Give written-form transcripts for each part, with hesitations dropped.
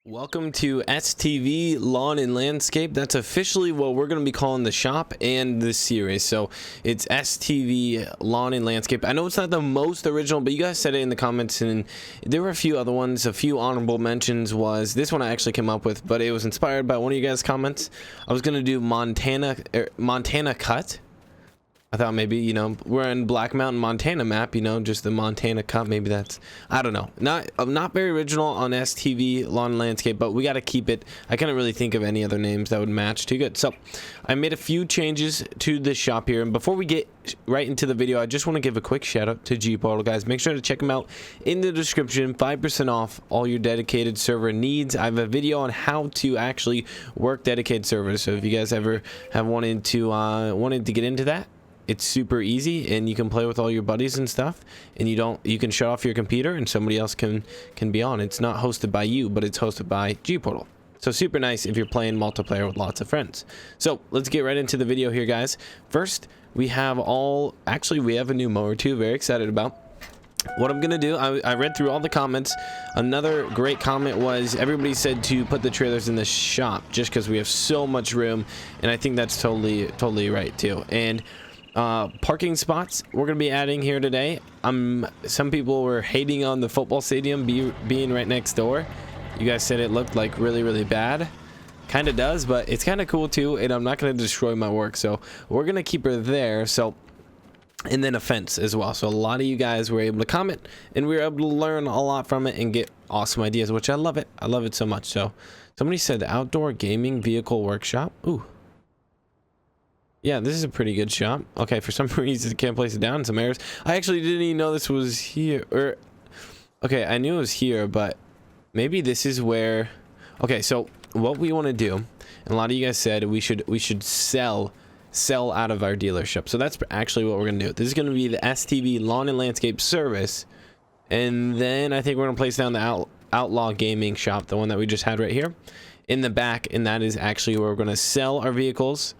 Welcome to STV Lawn and Landscape. That's officially what we're going to be calling the shop and this series. So it's STV Lawn and Landscape. I know it's not the most original, but you guys said it in the comments, and there were a few other ones. A few honorable mentions was this one I actually came up with, but it was inspired by one of you guys' comments. I was going to do Montana Cut. I thought maybe, you know, we're in Black Mountain, Montana map, you know, just the Montana Cut. Maybe that's, I don't know. Not very original on STV Lawn and Landscape, but we got to keep it. I couldn't really think of any other names that would match too good. So I made a few changes to this shop here. And before we get right into the video, I just want to give a quick shout out to G Portal, guys. Make sure to check them out in the description. 5% off all your dedicated server needs. I have a video on how to actually work dedicated servers. So if you guys ever have wanted to get into that, it's super easy, and you can play with all your buddies and stuff, and you can shut off your computer and somebody else can be on. It's not hosted by you, but it's hosted by G Portal. So super nice if you're playing multiplayer with lots of friends. So let's get right into the video here, guys. First, we have we have a new mower too. Very excited about. What I'm gonna do, I read through all the comments. Another great comment was everybody said to put the trailers in the shop just because we have so much room, and I think that's totally right too. And parking spots we're gonna be adding here today. Some people were hating on the football stadium being right next door. You guys said it looked like really bad. Kind of does, but it's kind of cool too, and I'm not gonna destroy my work, so we're gonna keep her there. So, and then a fence as well. So a lot of you guys were able to comment, and we were able to learn a lot from it and get awesome ideas, which I love it. I love it so much. So somebody said the outdoor gaming vehicle workshop. Ooh, yeah, this is a pretty good shop. Okay, for some reason I can't place it down. Some errors. I actually didn't even know this was here. Okay, I knew it was here, but maybe this is where. Okay, so what we want to do, and a lot of you guys said we should sell out of our dealership. So that's actually what we're gonna do. This is gonna be the STV Lawn and Landscape service, and then I think we're gonna place down the Outlaw Gaming shop, the one that we just had right here in the back, and that is actually where we're gonna sell our vehicles.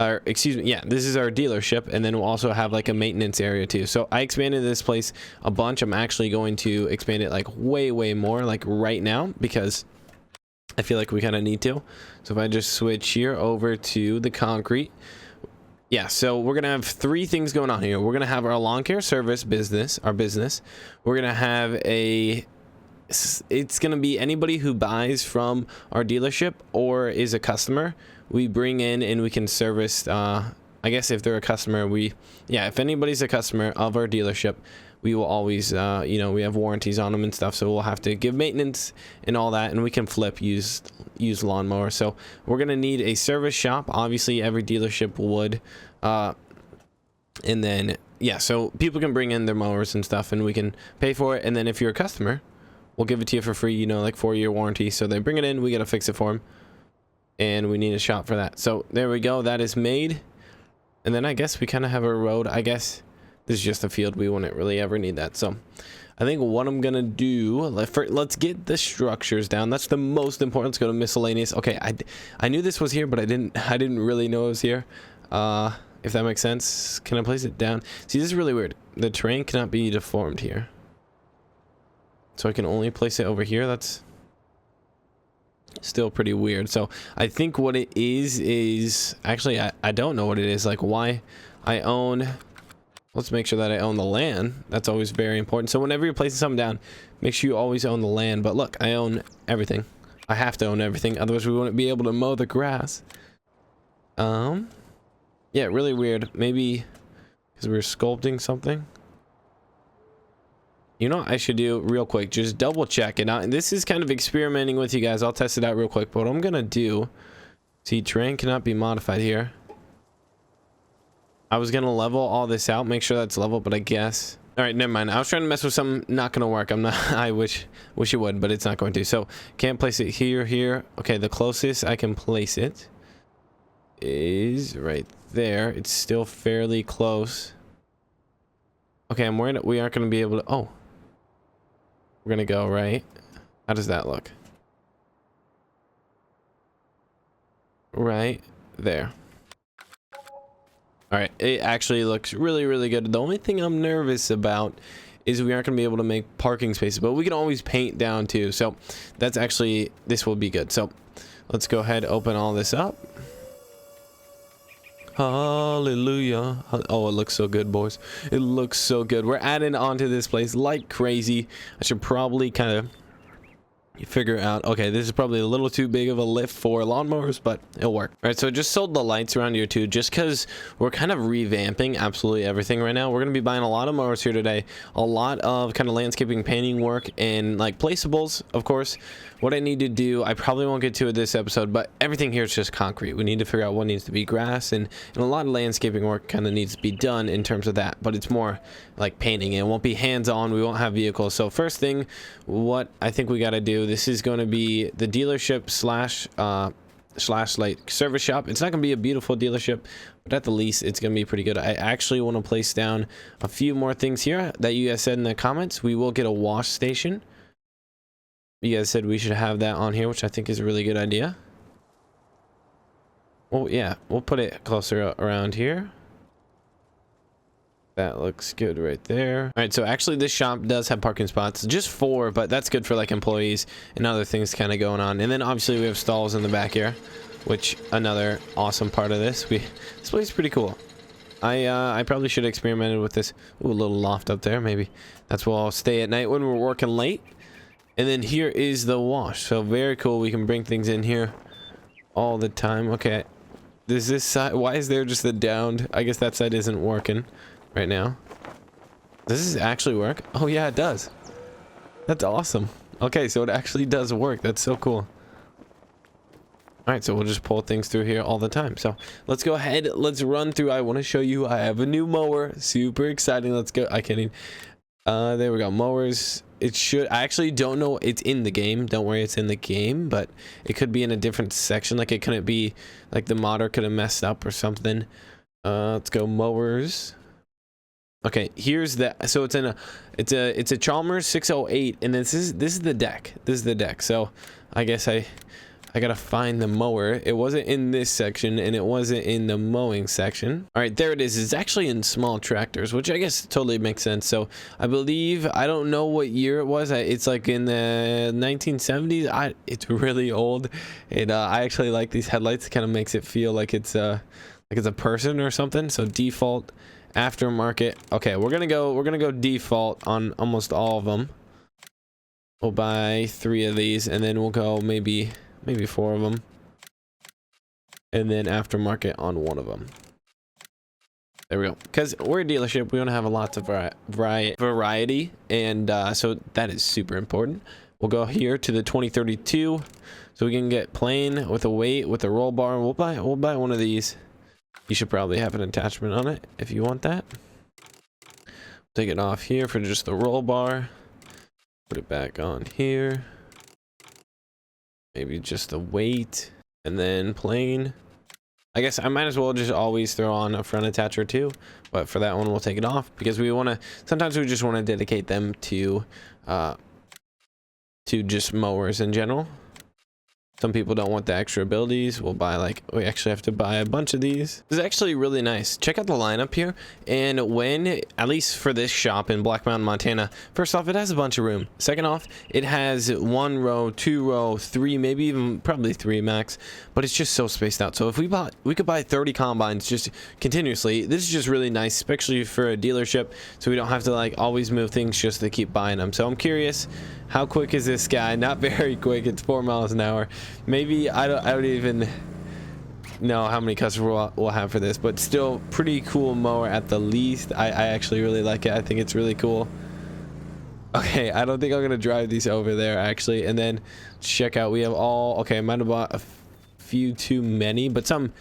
Or excuse me, yeah, this is our dealership, and then we'll also have like a maintenance area too. So I expanded this place a bunch. I'm actually going to expand it like way more, like right now, because I feel like we kind of need to. So if I just switch here over to the concrete, yeah, so we're gonna have three things going on here. We're gonna have our lawn care service business, we're gonna have it's gonna be anybody who buys from our dealership or is a customer, we bring in and we can service. I guess if they're a customer, if anybody's a customer of our dealership, we will always you know, we have warranties on them and stuff, so we'll have to give maintenance and all that, and we can flip used lawnmower. So we're gonna need a service shop. Obviously every dealership would, and then yeah, so people can bring in their mowers and stuff, and we can pay for it. And then if you're a customer, we'll give it to you for free, you know, like 4-year warranty. So they bring it in, we gotta fix it for them, and we need a shop for that. So there we go, that is made. And then I guess we kind of have a road. I guess this is just a field, we wouldn't really ever need that. So I think what I'm gonna do, let's get the structures down. That's the most important. Let's go to miscellaneous. Okay, I knew this was here, but I didn't really know it was here, if that makes sense. Can I place it down? See, this is really weird. The terrain cannot be deformed here, so I can only place it over here. That's still pretty weird. So I think what it is actually, I don't know what it is. Like, why I own, let's make sure that I own the land. That's always very important. So whenever you're placing something down, make sure you always own the land. But look, I own everything. I have to own everything, otherwise we wouldn't be able to mow the grass. Yeah, really weird. Maybe because we're sculpting something. You know what I should do real quick? Just double check it out. And this is kind of experimenting with you guys. I'll test it out real quick. But what I'm gonna do, see, terrain cannot be modified here. I was gonna level all this out, make sure that's level, but I guess. All right, never mind. I was trying to mess with something, not gonna work. I'm not. I wish it would, but it's not going to. So can't place it here. Okay, the closest I can place it is right there. It's still fairly close. Okay, I'm worried we aren't gonna be able to. Oh. We're gonna go right. How does that look? Right there. All right, it actually looks really good. The only thing I'm nervous about is we aren't going to be able to make parking spaces, but we can always paint down too. So that's actually, this will be good. So let's go ahead, open all this up. Hallelujah. Oh, it looks so good, boys. It looks so good. We're adding onto this place like crazy. I should probably kind of figure out, okay, this is probably a little too big of a lift for lawnmowers, but it'll work. All right, so I just sold the lights around here too, just because we're kind of revamping absolutely everything right now. We're going to be buying a lot of mowers here today, a lot of kind of landscaping, painting work, and like placeables, of course. What I need to do, I probably won't get to it this episode, but everything here is just concrete. We need to figure out what needs to be grass, and a lot of landscaping work kind of needs to be done in terms of that, but it's more like painting. It won't be hands-on. We won't have vehicles. So first thing, what I think we got to do, this is going to be the dealership slash like service shop. It's not going to be a beautiful dealership, but at the least it's going to be pretty good. I actually want to place down a few more things here that you guys said in the comments. We will get a wash station. You guys said we should have that on here, which I think is a really good idea. Well, yeah, we'll put it closer around here. That looks good right there. All right, so actually this shop does have parking spots, just 4, but that's good for like employees and other things kind of going on. And then obviously we have stalls in the back here, which another awesome part of this. This place is pretty cool. I probably should have experimented with this. Ooh, a little loft up there. Maybe that's where I'll stay at night when we're working late. And then here is the wash. So very cool. We can bring things in here all the time. Okay. Does this side, why is there just a downed? I guess that side isn't working right now. Does this actually work? Oh yeah, it does. That's awesome. Okay, so it actually does work. That's so cool. All right, so we'll just pull things through here all the time. So let's go ahead. Let's run through. I want to show you. I have a new mower. Super exciting. Let's go. I can't even. There we go. Mowers. It should, I actually don't know. It's in the game. Don't worry, it's in the game, but it could be in a different section. Like it couldn't be, like the modder could have messed up or something. Let's go mowers. Okay, here's the, so it's a Chalmers 608, and this is the deck. This is the deck. So I guess I gotta find the mower. It wasn't in this section, and it wasn't in the mowing section. All right, there it is. It's actually in small tractors, which I guess totally makes sense. So I believe, I don't know what year it was. It's like in the 1970s. It's really old. And I actually like these headlights. It kind of makes it feel like it's a person or something. So default, aftermarket. Okay, we're gonna go default on almost all of them. We'll buy 3 of these, and then we'll go maybe 4 of them, and then aftermarket on 1 of them. There we go. Because we're a dealership, we want to have a lot of variety, and so that is super important. We'll go here to the 2032, so we can get plain with a weight with a roll bar. We'll buy 1 of these. You should probably have an attachment on it if you want that. Take it off here for just the roll bar. Put it back on here. Maybe just the weight, and then plain. I guess I might as well just always throw on a front attacher too, but for that one we'll take it off because we want to, sometimes we just want to dedicate them to just mowers in general. Some people don't want the extra abilities. We'll buy, like, we actually have to buy a bunch of these. This is actually really nice. Check out the lineup here. And when, at least for this shop in Black Mountain, Montana, first off, it has a bunch of room. Second off, it has 1 row, 2 row, 3, maybe even probably 3 max, but it's just so spaced out. So if we could buy 30 combines just continuously. This is just really nice, especially for a dealership, so we don't have to like always move things just to keep buying them. So I'm curious, how quick is this guy? Not very quick. It's 4 miles an hour. Maybe I don't even know how many customers we'll have for this, but still pretty cool mower at the least. I actually really like it. I think it's really cool. Okay, I don't think I'm gonna drive these over there actually. And then check out, we have all, okay, I might have bought a few too many, but some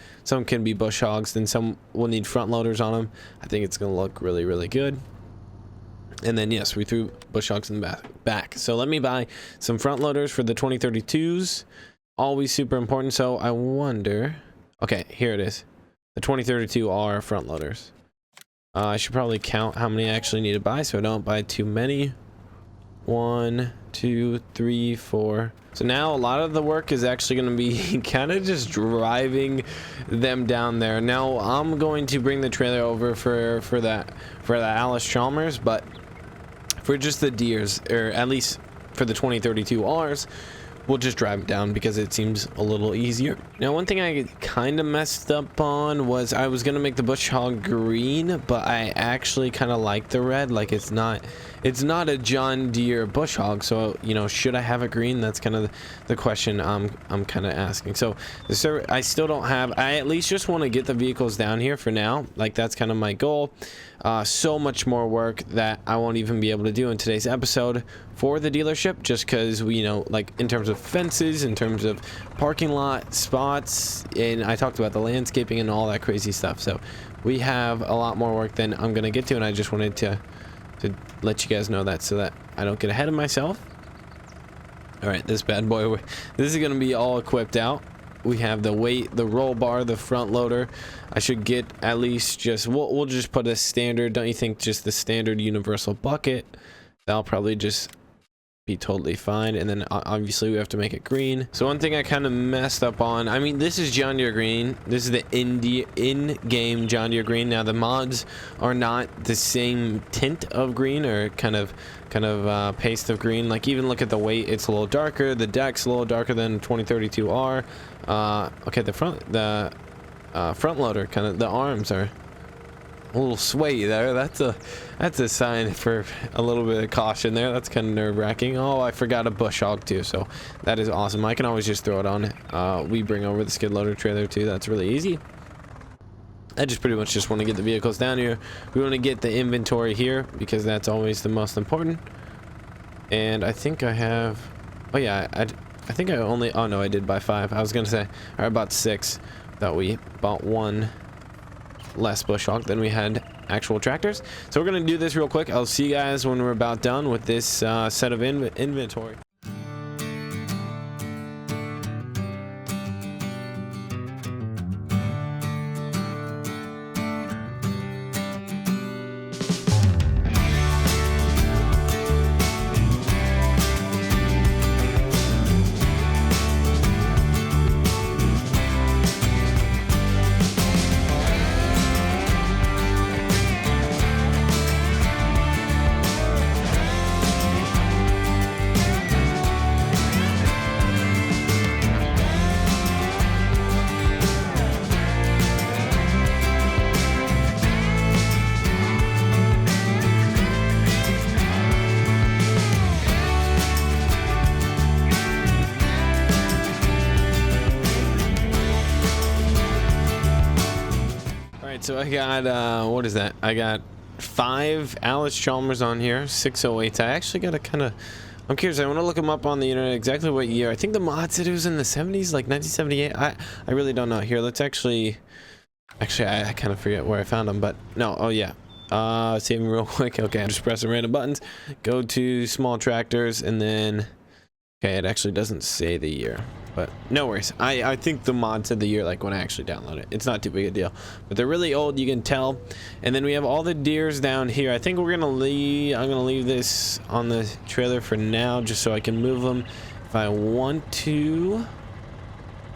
can be bush hogs, and some will need front loaders on them. I think it's gonna look really, really good. And then yes, we threw bush hogs in the back. So let me buy some front loaders for the 2032s. Always super important. So I wonder, okay, here it is. The 2032 are front loaders. I should probably count how many I actually need to buy so I don't buy too many. 1, 2, 3, 4. So now a lot of the work is actually going to be kind of just driving them down there. Now I'm going to bring the trailer over for that Alice Chalmers, but for just the Deeres, or at least for the 2032Rs, we'll just drive it down because it seems a little easier. Now, one thing I kind of messed up on was I was gonna make the bush hog green, but I actually kind of like the red. Like, it's not a John Deere bush hog, so you know, should I have it green? That's kind of the question I'm kind of asking. So the server, I still don't have. I at least just want to get the vehicles down here for now. Like, that's kind of my goal. So much more work that I won't even be able to do in today's episode for the dealership, just because we, you know, like in terms of fences, in terms of parking lot spots, and I talked about the landscaping and all that crazy stuff. So we have a lot more work than I'm gonna get to, and I just wanted to let you guys know that, so that I don't get ahead of myself. All right, this bad boy, this is gonna be all equipped out. We have the weight, the roll bar, the front loader. I should get at least just, we'll just put a standard, don't you think, just the standard universal bucket. That'll probably just be totally fine. And then obviously we have to make it green. So one thing I kind of messed up on, I mean, this is John Deere green. This is the in-game John Deere green. Now the mods are not the same tint of green, or kind of paste of green. Like, even look at the weight, it's a little darker. The deck's a little darker than 2032R. Okay, the front loader, kind of, the arms are a little sway there. That's a sign for a little bit of caution there. That's kind of nerve-wracking. Oh, I forgot a bush hog too, so that is awesome. I can always just throw it on. We bring over the skid loader trailer too. That's really easy. I just pretty much just want to get the vehicles down here. We want to get the inventory here because that's always the most important. And I think I have, oh yeah, I think I only, oh no, I did buy 5. I was gonna say, I bought 6. Thought we bought 1 less bush hog than we had actual tractors. So we're gonna do this real quick. I'll see you guys when we're about done with this set of inventory. So I got what is that? I got 5 Alice Chalmers on here, 608s. I actually got a kind of, I'm curious, I want to look them up on the internet exactly what year. I think the mod said it was in the 70s, like 1978. I really don't know. Here, let's actually I kind of forget where I found them, but no. Oh yeah, save them real quick. Okay, I'm just pressing random buttons, go to small tractors, and then okay, it actually doesn't say the year, but no worries. I think the mod said the year, like when I actually download it. It's not too big a deal, but they're really old, you can tell. And then we have all the Deeres down here. I think we're gonna leave, I'm gonna leave this on the trailer for now, just so I can move them if I want to.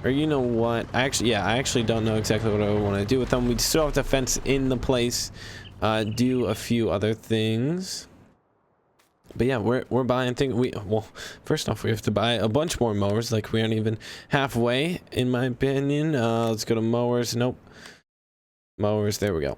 Or you know what, I actually don't know exactly what I want to do with them. We still have to fence in the place, do a few other things. But yeah, we're buying things. Well, first off, we have to buy a bunch more mowers. Like, we aren't even halfway, in my opinion. Let's go to mowers. Nope. Mowers. There we go.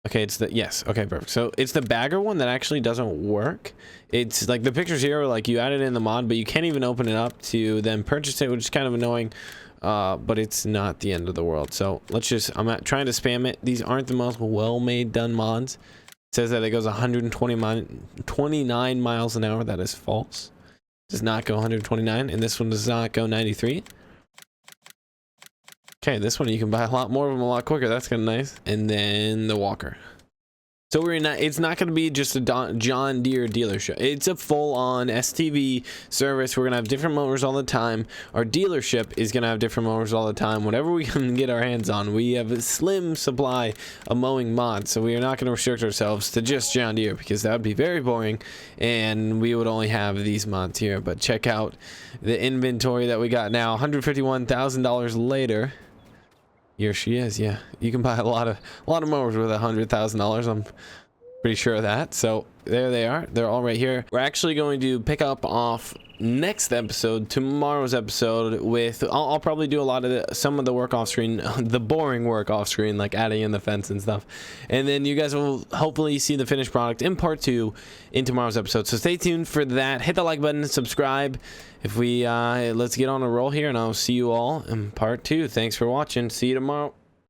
Okay, it's the, yes. Okay, perfect. So it's the bagger one that actually doesn't work. It's like the pictures here are like you add it in the mod, but you can't even open it up to then purchase it, which is kind of annoying. But it's not the end of the world. So let's just, I'm not trying to spam it. These aren't the most well-made done mods. It says that it goes 129 miles an hour. That is false. It does not go 129, and this one does not go 93. Okay, this one you can buy a lot more of them a lot quicker. That's kind of nice. And then the walker. So it's not going to be just a John Deere dealership. It's a full-on STV service. We're going to have different mowers all the time. Our dealership is going to have different mowers all the time. Whatever we can get our hands on. We have a slim supply of mowing mods, so we are not going to restrict ourselves to just John Deere, because that would be very boring, and we would only have these mods here. But check out the inventory that we got now. $151,000 later. Here she is. Yeah, you can buy a lot of mowers with $100,000. I'm Pretty sure of that. So there they are. They're all right here. We're actually going to pick up off next episode, tomorrow's episode, with I'll probably do a lot of some of the work off screen, the boring work off screen, like adding in the fence and stuff, and then you guys will hopefully see the finished product in part 2 in tomorrow's episode. So stay tuned for that. Hit the like button, subscribe if we let's get on a roll here, and I'll see you all in part 2. Thanks for watching. See you tomorrow.